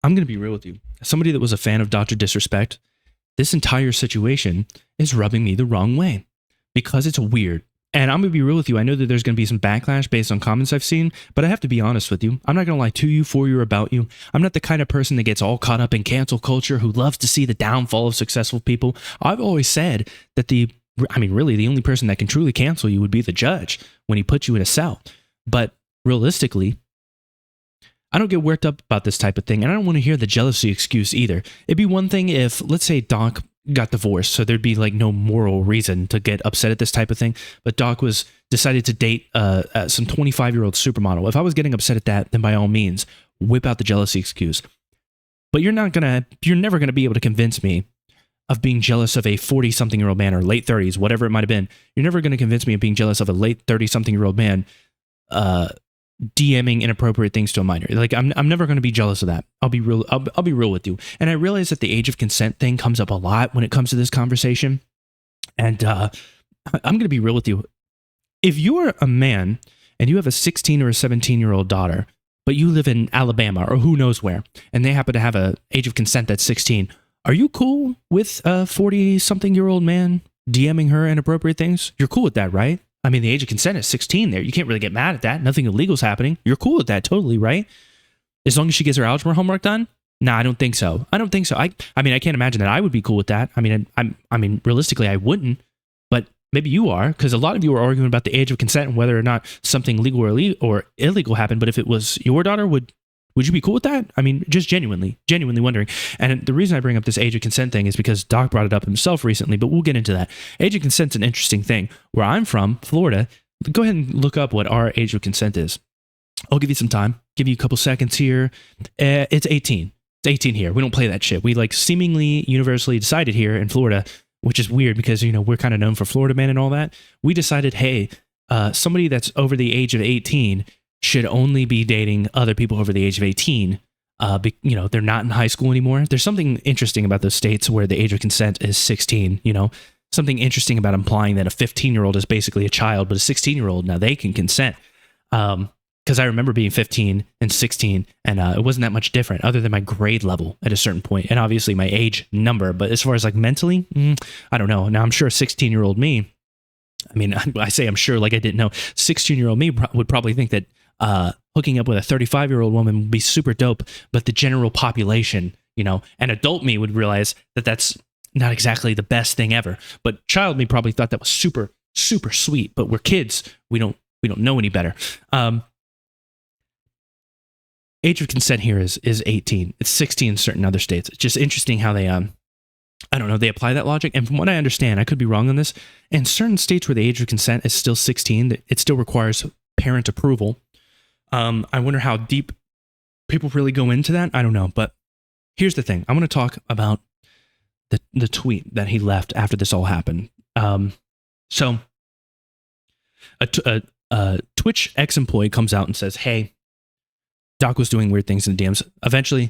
I'm going to be real with you. As somebody that was a fan of Dr. Disrespect, this entire situation is rubbing me the wrong way because it's weird. And I'm going to be real with you. I know that there's going to be some backlash based on comments I've seen, but I have to be honest with you. I'm not going to lie to you, for you, or about you. I'm not the kind of person that gets all caught up in cancel culture who loves to see the downfall of successful people. I've always said that really the only person that can truly cancel you would be the judge when he puts you in a cell. But realistically, I don't get worked up about this type of thing, and I don't want to hear the jealousy excuse either. It'd be one thing if, let's say, Doc got divorced, so there'd be like no moral reason to get upset at this type of thing. But Doc was decided to date some 25-year-old supermodel. If I was getting upset at that, then by all means, whip out the jealousy excuse. But you're never gonna be able to convince me of being jealous of a 40-something-year-old man, or late 30s, whatever it might have been. You're never gonna convince me of being jealous of a late 30-something-year-old man DMing inappropriate things to a minor. Like I'm never going to be jealous of that. I'll be real. I'll be real with you. And I realize that the age of consent thing comes up a lot when it comes to this conversation. And I'm going to be real with you. If you're a man and you have a 16 or a 17-year-old daughter, but you live in Alabama or who knows where, and they happen to have an age of consent that's 16, are you cool with a 40-something-year-old man DMing her inappropriate things? You're cool with that, right? I mean, the age of consent is 16 there. You can't really get mad at that. Nothing illegal is happening. You're cool with that, totally, right? As long as she gets her algebra homework done? Nah, I don't think so. I can't imagine that I would be cool with that. I mean, realistically, I wouldn't. But maybe you are, because a lot of you are arguing about the age of consent and whether or not something legal or illegal happened. But if it was your daughter, would you be cool with that? I mean, just genuinely wondering. And the reason I bring up this age of consent thing is because Doc brought it up himself recently, but we'll get into that. Age of consent's an interesting thing. Where I'm from, Florida, go ahead and look up what our age of consent is. I'll give you some time. Give you a couple seconds here. It's 18. It's 18 here. We don't play that shit. We seemingly universally decided here in Florida, which is weird because, we're kind of known for Florida man and all that. We decided, hey, somebody that's over the age of 18 should only be dating other people over the age of 18. They're not in high school anymore. There's something interesting about those states where the age of consent is 16, something interesting about implying that a 15-year-old is basically a child, but a 16-year-old, now they can consent. Because I remember being 15 and 16, and it wasn't that much different other than my grade level at a certain point, and obviously my age number. But as far as mentally, I don't know. Now, I'm sure 16-year-old me, I say I'm sure like I didn't know, 16-year-old me would probably think that hooking up with a 35-year-old woman would be super dope, but the general population, and adult me would realize that that's not exactly the best thing ever. But child me probably thought that was super, super sweet. But we're kids. We don't know any better. Age of consent here is 18. It's 16 in certain other states. It's just interesting how they they apply that logic. And from what I understand, I could be wrong on this, in certain states where the age of consent is still 16, it still requires parent approval. I wonder how deep people really go into that. I don't know. But here's the thing. I'm going to talk about the tweet that he left after this all happened. So a Twitch ex-employee comes out and says, hey, Doc was doing weird things in the DMs. Eventually,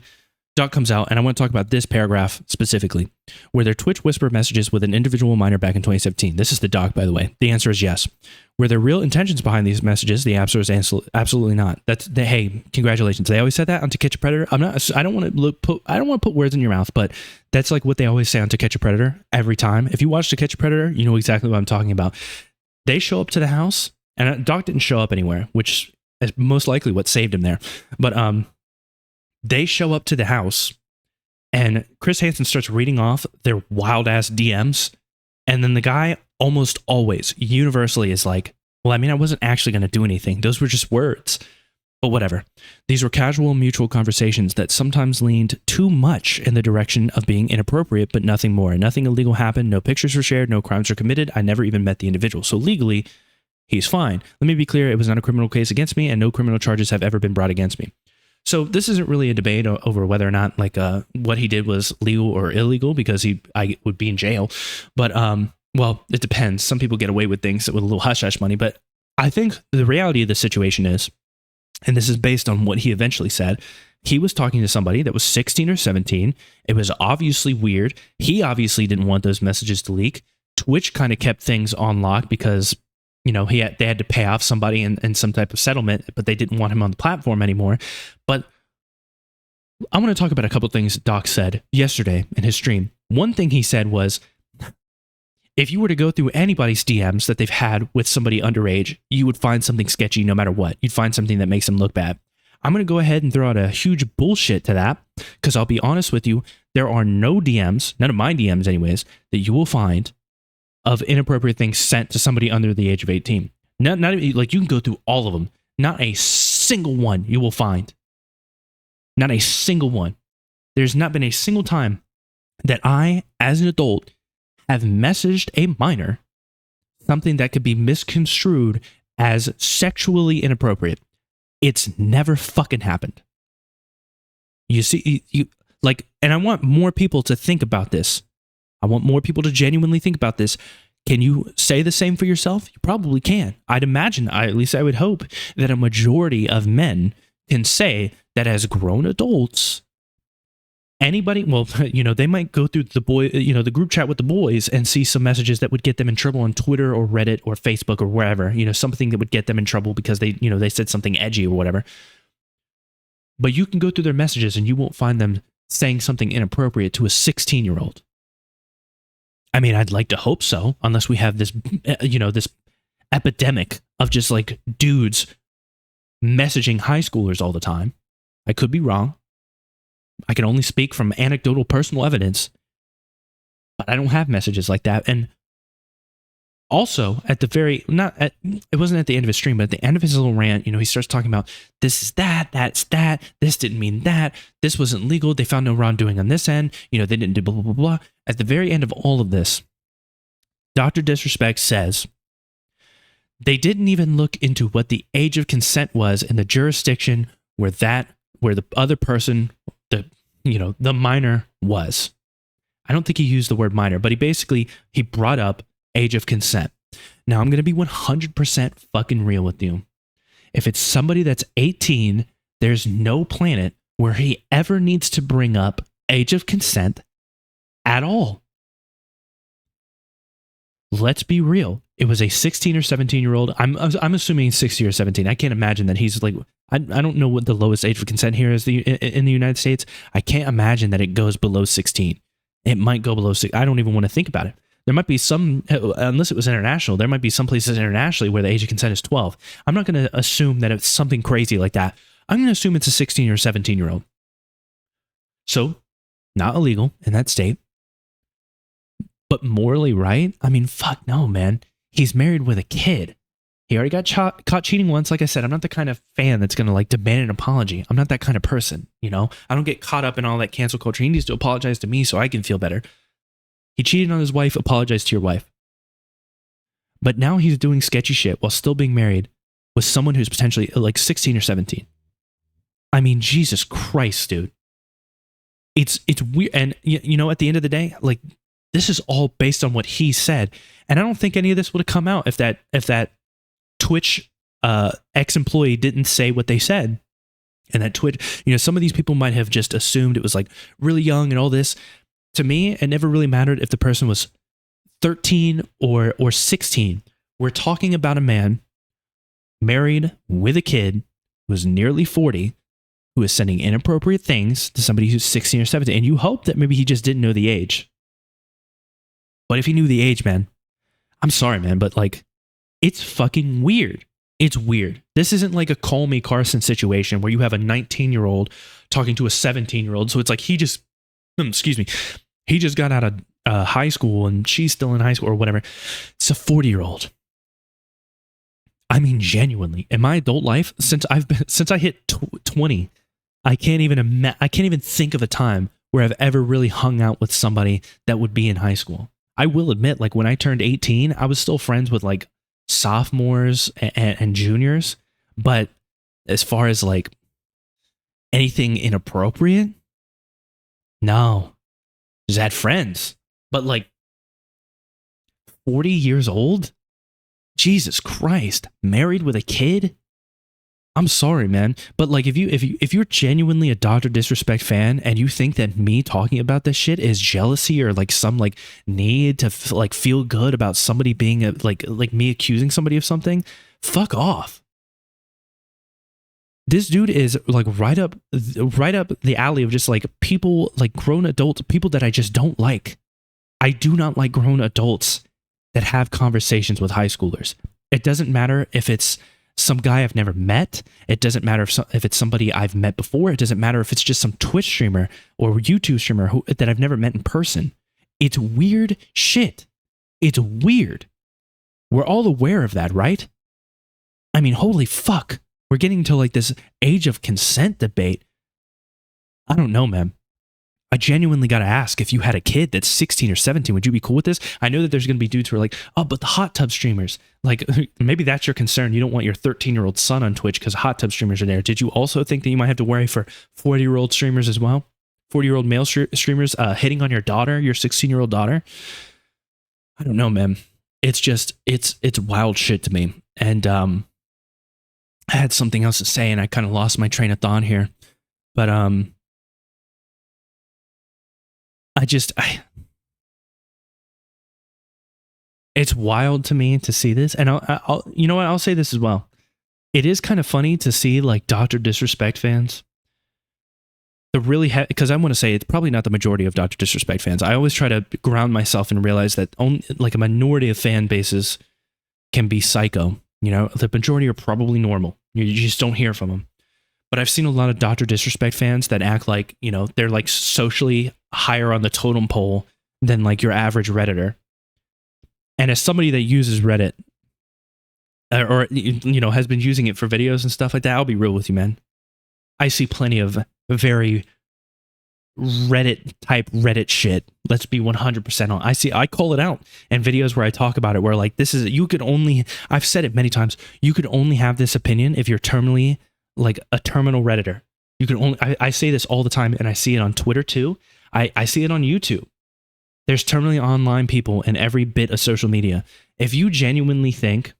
Doc comes out, and I want to talk about this paragraph specifically. Were there Twitch whisper messages with an individual minor back in 2017? This is the Doc, by the way. The answer is yes. Were there real intentions behind these messages? The answer is absolutely not. Hey, congratulations. They always said that on To Catch a Predator. I don't want to put words in your mouth, but that's like what they always say on To Catch a Predator every time. If you watch To Catch a Predator, you know exactly what I'm talking about. They show up to the house, and Doc didn't show up anywhere, which is most likely what saved him there. But they show up to the house, and Chris Hansen starts reading off their wild-ass DMs, and then the guy almost always, universally, is like, well, I wasn't actually going to do anything. Those were just words. But whatever. These were casual, mutual conversations that sometimes leaned too much in the direction of being inappropriate, but nothing more. Nothing illegal happened, no pictures were shared, no crimes were committed. I never even met the individual. So legally, he's fine. Let me be clear, it was not a criminal case against me, and no criminal charges have ever been brought against me. So this isn't really a debate over whether or not what he did was legal or illegal, because I would be in jail. But well, it depends. Some people get away with things with a little hush hush money. But I think the reality of the situation is, and this is based on what he eventually said, he was talking to somebody that was 16 or 17. It was obviously weird. He obviously didn't want those messages to leak. Twitch kind of kept things on lock because they had to pay off somebody in some type of settlement, but they didn't want him on the platform anymore. But I want to talk about a couple things Doc said yesterday in his stream. One thing he said was, if you were to go through anybody's DMs that they've had with somebody underage, you would find something sketchy no matter what. You'd find something that makes them look bad. I'm going to go ahead and throw out a huge bullshit to that, because I'll be honest with you, there are no DMs, none of my DMs anyways, that you will find of inappropriate things sent to somebody under the age of 18. Not even, like, you can go through all of them. Not a single one you will find. Not a single one. There's not been a single time that I, as an adult, have messaged a minor something that could be misconstrued as sexually inappropriate. It's never fucking happened. You see, you like, and I want more people to think about this. I want more people to genuinely think about this. Can you say the same for yourself? You probably can. I'd imagine, at least I would hope, that a majority of men can say that as grown adults, anybody, well, they might go through the group chat with the boys and see some messages that would get them in trouble on Twitter or Reddit or Facebook or wherever, something that would get them in trouble because they said something edgy or whatever. But you can go through their messages and you won't find them saying something inappropriate to a 16-year-old. I mean, I'd like to hope so, unless we have this, this epidemic of just like dudes messaging high schoolers all the time. I could be wrong. I can only speak from anecdotal personal evidence, but I don't have messages like that. And also, it wasn't at the end of his stream, but at the end of his little rant, he starts talking about this is that, that's that, this didn't mean that, this wasn't legal, they found no wrongdoing on this end, they didn't do blah, blah, blah, blah. At the very end of all of this, Dr. Disrespect says, they didn't even look into what the age of consent was in the jurisdiction where the other person, the minor was. I don't think he used the word minor, but he brought up age of consent. Now, I'm going to be 100% fucking real with you. If it's somebody that's 18, there's no planet where he ever needs to bring up age of consent at all. Let's be real. It was a 16 or 17-year-old. I'm assuming 16 or 17. I can't imagine that he's like, I don't know what the lowest age of consent here is in the United States. I can't imagine that it goes below 16. It might go below 6. I don't even want to think about it. There might be some, unless it was international, there might be some places internationally where the age of consent is 12. I'm not going to assume that it's something crazy like that. I'm going to assume it's a 16 or 17-year-old. So, not illegal in that state. But morally right? I mean, fuck no, man. He's married with a kid. He already got caught cheating once. Like I said, I'm not the kind of fan that's going to like demand an apology. I'm not that kind of person, I don't get caught up in all that cancel culture. He needs to apologize to me so I can feel better. He cheated on his wife, apologize to your wife. But now he's doing sketchy shit while still being married with someone who's potentially like 16 or 17. I mean, Jesus Christ, dude. It's weird. And at the end of the day, like, this is all based on what he said. And I don't think any of this would have come out if that Twitch ex-employee didn't say what they said. And that Twitch, some of these people might have just assumed it was like really young and all this. To me, it never really mattered if the person was 13 or 16. We're talking about a man married with a kid who's nearly 40, who is sending inappropriate things to somebody who's 16 or 17. And you hope that maybe he just didn't know the age. But if he knew the age, man, I'm sorry, man, but like, it's fucking weird. It's weird. This isn't like a Call Me Carson situation where you have a 19-year-old talking to a 17-year-old. So it's like he just got out of high school and she's still in high school or whatever. It's a 40-year-old. I mean, genuinely, in my adult life, since I hit 20, I can't even think of a time where I've ever really hung out with somebody that would be in high school. I will admit, like when I turned 18, I was still friends with like sophomores and juniors, but as far as like anything inappropriate, no. Just had friends, but like 40 years old? Jesus Christ, married with a kid? I'm sorry, man, but like if you're genuinely a Dr. Disrespect fan and you think that me talking about this shit is jealousy or like some like need to like feel good about somebody being like me accusing somebody of something, fuck off. This dude is like right up the alley of just like people, like grown adults, people that I just don't like. I do not like grown adults that have conversations with high schoolers. It doesn't matter if it's some guy I've never met. It doesn't matter if it's somebody I've met before. It doesn't matter if it's just some Twitch streamer or YouTube streamer that I've never met in person. It's weird shit. It's weird. We're all aware of that, right? I mean, holy fuck. We're getting to like this age of consent debate. I don't know, man. I genuinely got to ask, if you had a kid that's 16 or 17, would you be cool with this? I know that there's going to be dudes who are like, oh, but the hot tub streamers, like maybe that's your concern. You don't want your 13-year-old son on Twitch because hot tub streamers are there. Did you also think that you might have to worry for 40-year-old streamers as well? 40-year-old male streamers hitting on your daughter, your 16-year-old daughter? I don't know, man. It's just, it's wild shit to me. And I had something else to say and I kind of lost my train of thought here. But it's wild to me to see this. And I'll you know what? I'll say this as well. It is kind of funny to see like Dr. Disrespect fans. Because I want to say it's probably not the majority of Dr. Disrespect fans. I always try to ground myself and realize that only like a minority of fan bases can be psycho. You know, the majority are probably normal. You just don't hear from them. But I've seen a lot of Dr. Disrespect fans that act like, you know, they're like socially higher on the totem pole than like your average Redditor. And as somebody that uses Reddit or, you know, has been using it for videos and stuff like that, I'll be real with you, man. I see plenty of very Reddit shit. Let's be 100% on. I call it out in videos where I talk about it, where like I've said it many times, you could only have this opinion if you're terminally like a terminal Redditor. You can only, I say this all the time, and I see it on Twitter too. I see it on YouTube. There's terminally online people in every bit of social media. If you genuinely think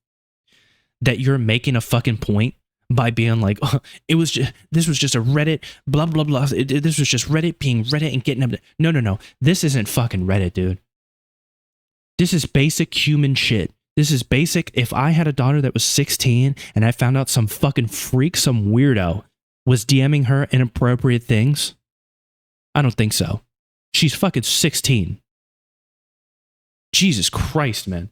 that you're making a fucking point by being like, oh, this was just a Reddit, blah, blah, blah. This was just Reddit being Reddit and getting up. No. This isn't fucking Reddit, dude. This is basic human shit. This is basic. If I had a daughter that was 16 and I found out some fucking freak, some weirdo was DMing her inappropriate things, I don't think so. She's fucking 16. Jesus Christ, man.